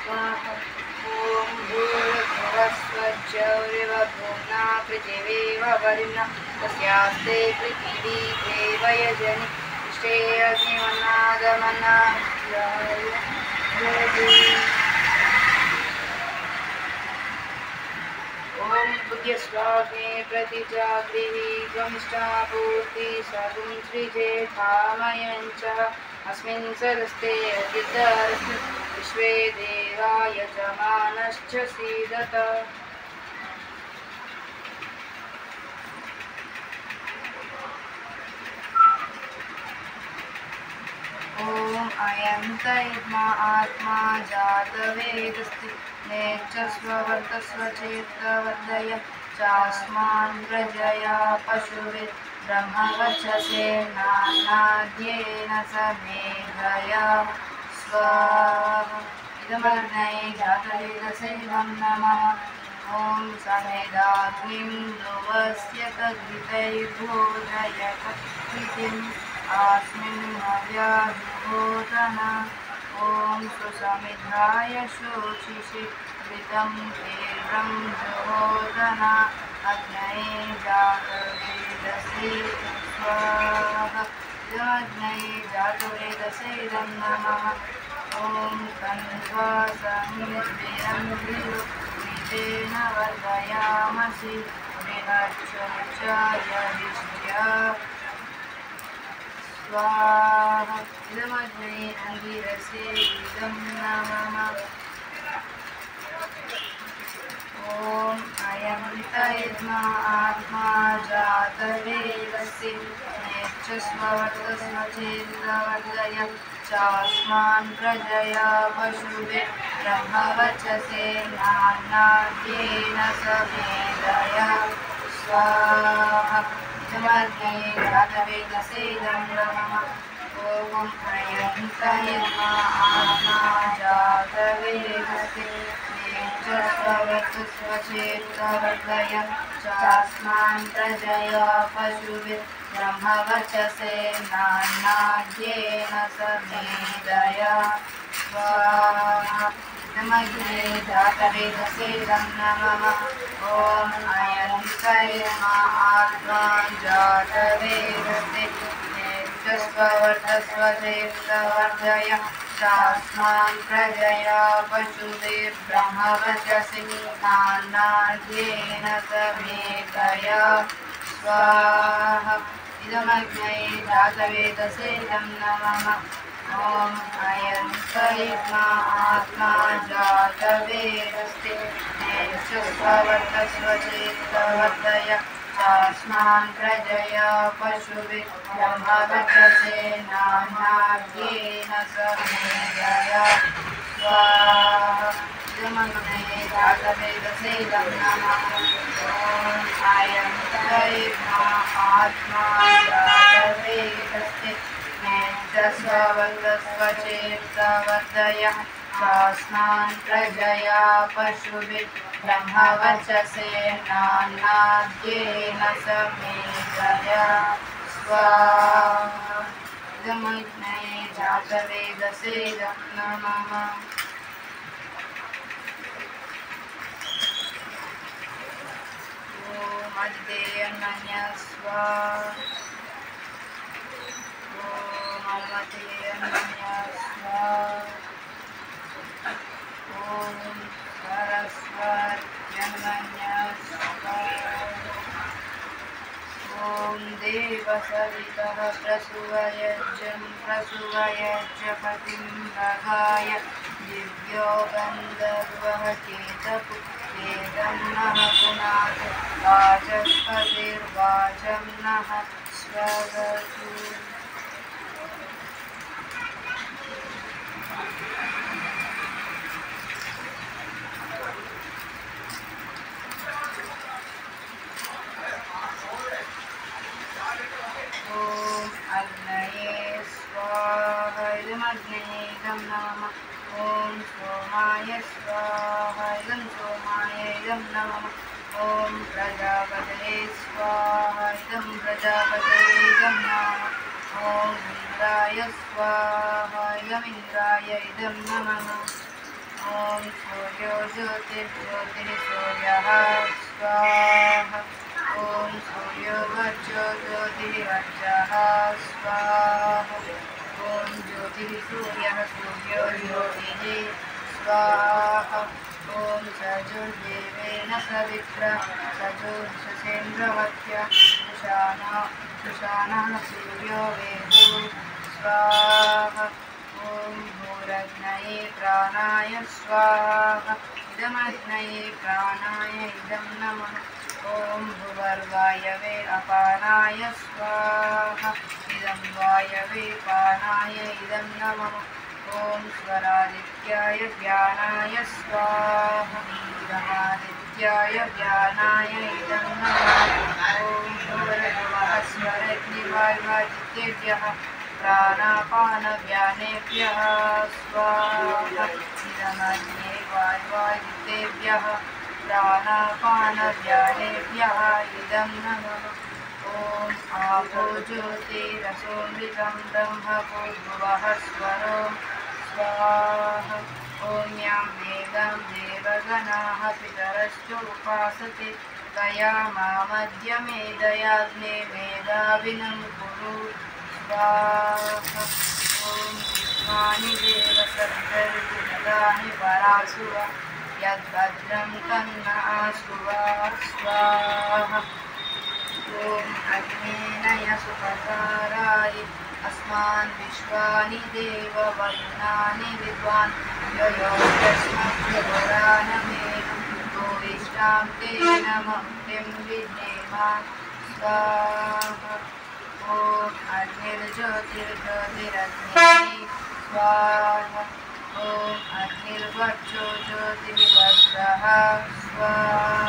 स्वाहा ॐ भूर्भुवस्सुज्जौर्वभुम्ना पृथिवीवरुणः तस्यास्ते पृथिवी देवयजनि इष्टे अग्निमन्नादमन्नाद्याय ॐ बुद्ध्यस्वाग्ने प्रतिजागृः त्वमिष्टापूर्ति सगुं सृजेठामयं च अस्मिन् सदस्ते अदितरस्मिन् विश्वे देवा यजमानश्च सीदत ॐ अयं तैर्मा आत्मा जातवेदस्ति नेच्छस्ववर्तस्व चेत्तवर्धय चास्मान् प्रजया पशुभिः ब्रह्मवचसे नानाद्येन समेधया स्वाहा इदमग्नै जातवेदसे नमः ॐ समेधाग्निं ध्रुवस्य तद्वितैर्बोधयत इतिम् अस्मिन् हव्याजुहोतन ॐ सुसमिधाय शोचिषि घृतं तीव्रं जुहोतन अग्नये जातवेदसे स्वाहा इदमग्नये जातवेदसे नमः ॐ तन्त्वा समिद्भिरं विरुक्मितेन वर्धयामसि बृहच्छोचायदिष्ट्या स्वाहा इदमग्ने अङ्गिरसे इदं नमः ॐ अयं तैर्मा आत्मा जातवेदस्य नेच्छस्ववर्तस्व चेत्तवर्धय चास्मान् प्रजया पशुभिः ब्रह्मवचसे नानाद्येन समेधया स्वाहा इदमग्ने जातवेदसे नमः ॐ अयं तैर्मा आत्मा जातवेदस्य नेच्छस्ववर्तस्व चेत्तवर्धय चास्मान् प्रजया पशुभिः ब्रह्मवचसे नानाद्येन समेधया स्वाहा इदमग्ने जातवेदसे नमः ॐ अयं तैर्मा आत्मा जातवेदसे नेच्छस्ववर्तस्व चेत्तवर्धय चास्मान् प्रजया पशुभिः ब्रह्मवचसे नानाद्येन समेधया स्वाहा इदमग्ने जातवेदसे नमः ॐ अयं तैर्मा आत्मा जातवेदस्य नेच्छस्ववर्तस्व चेत्तवर्धय चास्मान् प्रजया पशुभिः ब्रह्मवचसे नानाद्येन समेधया स्वाहा इदमग्ने जातवेदसे नमः ॐ अयं तैर्मा आत्मा जातवेदस्य नेच्छस्ववर्तस्व चेत्तवर्धय चास्मान् प्रजया पशुभिः ब्रह्मवचसे नानाद्येन समेधया स्वाहा इदमग्ने जातवेदसे नमः ॐ अद्येयन्मन्यः स्वाहा ॐ अमतेयन्मन्यः स्वाहा ॐ सरस्वत्यन्मन्यः स्वाहा ॐ देवसवितः प्रसूवयज्ञं प्रसूवयज्ञ पतिं भगाय दिव्यो गन्धर्वः केतपुत्रेदं नः पुनात् वाचस्पतिर्वाचं नः स्वगतु ॐ अग्नये स्वाहा इदमग्नये इदं नमः ॐ सोमाय स्वाहा इदं सोमाय इदं नमः ॐ प्रजापतये स्वाहा इदं प्रजापतये इदं नमः ॐ इंद्राय स्वाहा इदं इदमिन्द्राय इदं नमः। ॐ सूर्यो ज्योतिर्ज्योतिः स्वाहा। ॐ सूर्यो वर्चो ज्योतिर्वर्चः स्वाहा। ॐ ज्योतिः सूर्यः सूर्यो ज्योतिः स्वाहा। ॐ सजुर्देवेन सवित्र सजुर्षसेन्द्रवत्य सुशानः सूर्यो वेदो स्वाहा। ॐ भूरग्नये प्राणाय स्वाहा। इदमग्नये प्राणाय इदं नमः। ॐ भुवर्वायवे अपानाय स्वाहा। इदं वायवे पानाय इदं नमः। ॐ स्वरादित्याय ज्ञानाय स्वाहा। इदमादित्याय ज्ञानाय इदं नमः। ॐ भूर्भुवः स्वरग्निवायुवादित्येभ्यः प्राणापानव्यानेभ्यः स्वाहा। इदमग्ने वायुवादित्येभ्यः प्राणापानव्यानेभ्यः इदं नमः। ॐ आपो ज्योतिरसोमृतं ब्रह्मभूर्भुवः स्वरो स्वाहा। ॐ यां वेदां देवगणाः पितरश्च उपासते तया मामद्य मेदयाग्ने मेधाविनं कुरु स्वाहा। ॐ विश्वानि देव सप्तर्षि परासुव यद्भद्रं तन्न आशुवा स्वाहा। ॐ अग्नेन यसुपकाराय अस्मान् विश्वानि देव वरुणानि विद्वान् ययोस्मभ्यपुराणमेनं भूयिष्ठां तेन मुक्तिं विद्येमा स्वाहा। ॐ अग्निर्ज्योतिर्ज्योतिरग्निः स्वाहा। ॐ अग्निर्वक्षो ज्योतिर्वक्षः स्वाहा।